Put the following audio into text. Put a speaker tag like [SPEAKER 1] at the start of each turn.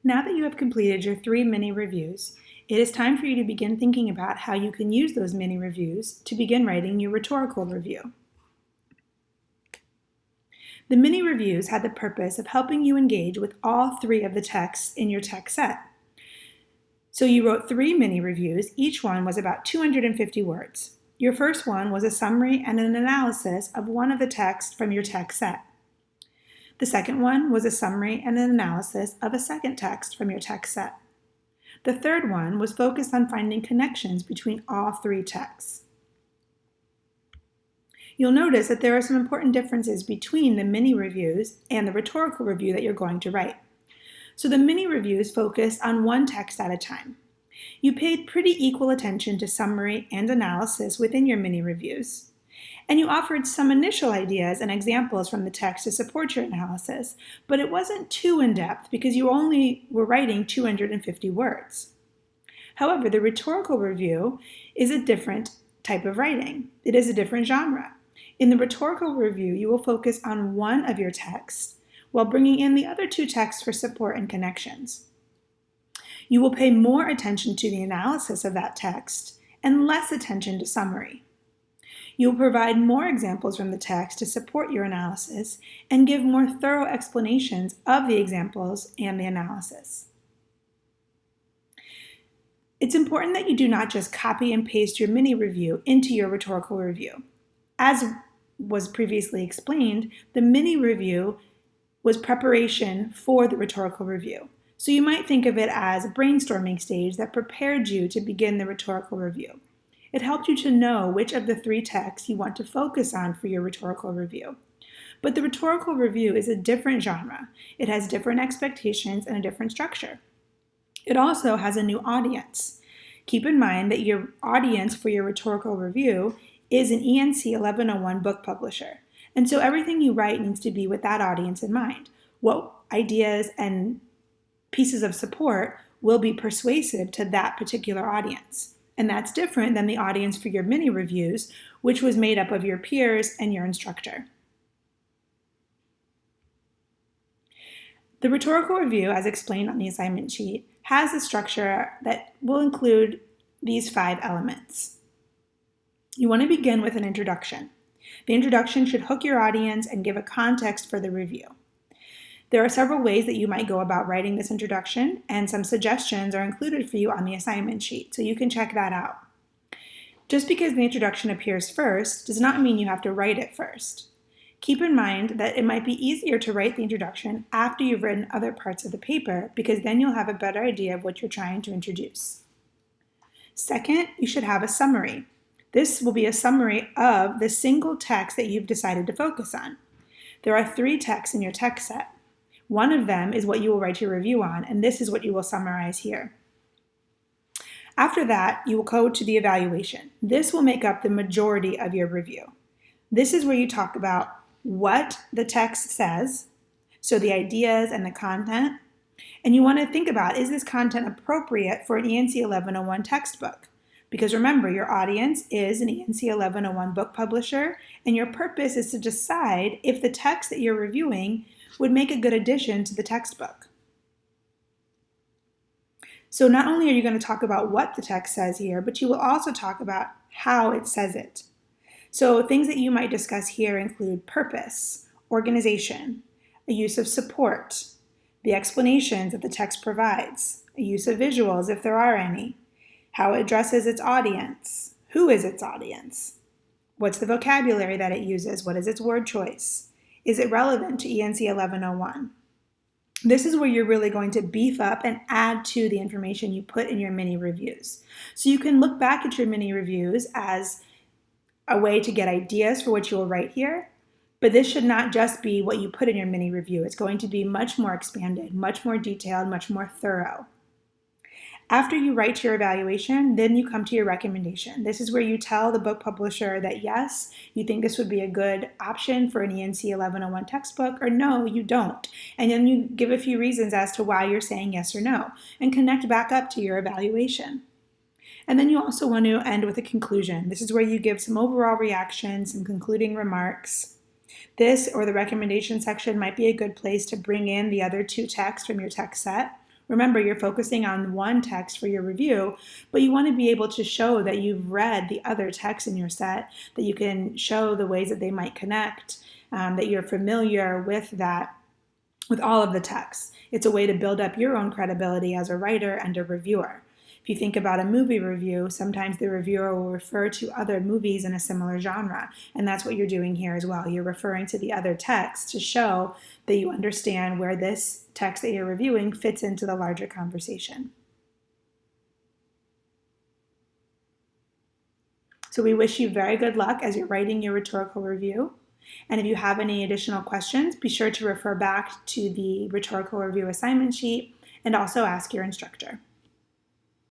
[SPEAKER 1] Now that you have completed your 3 mini reviews, it is time for you to begin thinking about how you can use those mini reviews to begin writing your rhetorical review. The mini reviews had the purpose of helping you engage with all 3 of the texts in your text set. So you wrote 3 mini reviews, each one was about 250 words. Your first one was a summary and an analysis of one of the texts from your text set. The second one was a summary and an analysis of a second text from your text set. The third one was focused on finding connections between all 3 texts. You'll notice that there are some important differences between the mini reviews and the rhetorical review that you're going to write. So the mini reviews focused on one text at a time. You paid pretty equal attention to summary and analysis within your mini reviews. And you offered some initial ideas and examples from the text to support your analysis, but it wasn't too in-depth because you only were writing 250 words. However, the rhetorical review is a different type of writing. It is a different genre. In the rhetorical review, you will focus on one of your texts while bringing in the other 2 texts for support and connections. You will pay more attention to the analysis of that text and less attention to summary. You will provide more examples from the text to support your analysis and give more thorough explanations of the examples and the analysis. It's important that you do not just copy and paste your mini review into your rhetorical review. As was previously explained, the mini review was preparation for the rhetorical review. So you might think of it as a brainstorming stage that prepared you to begin the rhetorical review. It helped you to know which of the 3 texts you want to focus on for your rhetorical review. But the rhetorical review is a different genre. It has different expectations and a different structure. It also has a new audience. Keep in mind that your audience for your rhetorical review is an ENC 1101 book publisher. And so everything you write needs to be with that audience in mind. What ideas and pieces of support will be persuasive to that particular audience? And that's different than the audience for your mini reviews, which was made up of your peers and your instructor. The rhetorical review, as explained on the assignment sheet, has a structure that will include these 5 elements. You want to begin with an introduction. The introduction should hook your audience and give a context for the review. There are several ways that you might go about writing this introduction, and some suggestions are included for you on the assignment sheet, so you can check that out. Just because the introduction appears first does not mean you have to write it first. Keep in mind that it might be easier to write the introduction after you've written other parts of the paper, because then you'll have a better idea of what you're trying to introduce. Second, you should have a summary. This will be a summary of the single text that you've decided to focus on. There are 3 texts in your text set. One of them is what you will write your review on, and this is what you will summarize here. After that, you will go to the evaluation. This will make up the majority of your review. This is where you talk about what the text says, so the ideas and the content, and you want to think about, is this content appropriate for an ENC 1101 textbook? Because remember, your audience is an ENC 1101 book publisher, and your purpose is to decide if the text that you're reviewing would make a good addition to the textbook. So not only are you going to talk about what the text says here, but you will also talk about how it says it. So things that you might discuss here include purpose, organization, a use of support, the explanations that the text provides, a use of visuals if there are any, how it addresses its audience, who is its audience, what's the vocabulary that it uses, what is its word choice, is it relevant to ENC 1101? This is where you're really going to beef up and add to the information you put in your mini reviews. So you can look back at your mini reviews as a way to get ideas for what you will write here, but this should not just be what you put in your mini review. It's going to be much more expanded, much more detailed, much more thorough. After you write your evaluation, then you come to your recommendation. This is where you tell the book publisher that yes, you think this would be a good option for an ENC 1101 textbook, or no, you don't. And then you give a few reasons as to why you're saying yes or no, and connect back up to your evaluation. And then you also want to end with a conclusion. This is where you give some overall reactions, some concluding remarks. This or the recommendation section might be a good place to bring in the other 2 texts from your text set, Remember, you're focusing on one text for your review, but you want to be able to show that you've read the other texts in your set, that you can show the ways that they might connect, that you're familiar with all of the texts. It's a way to build up your own credibility as a writer and a reviewer. If you think about a movie review, sometimes the reviewer will refer to other movies in a similar genre, and that's what you're doing here as well. You're referring to the other text to show that you understand where this text that you're reviewing fits into the larger conversation. So we wish you very good luck as you're writing your rhetorical review. And if you have any additional questions, be sure to refer back to the rhetorical review assignment sheet and also ask your instructor.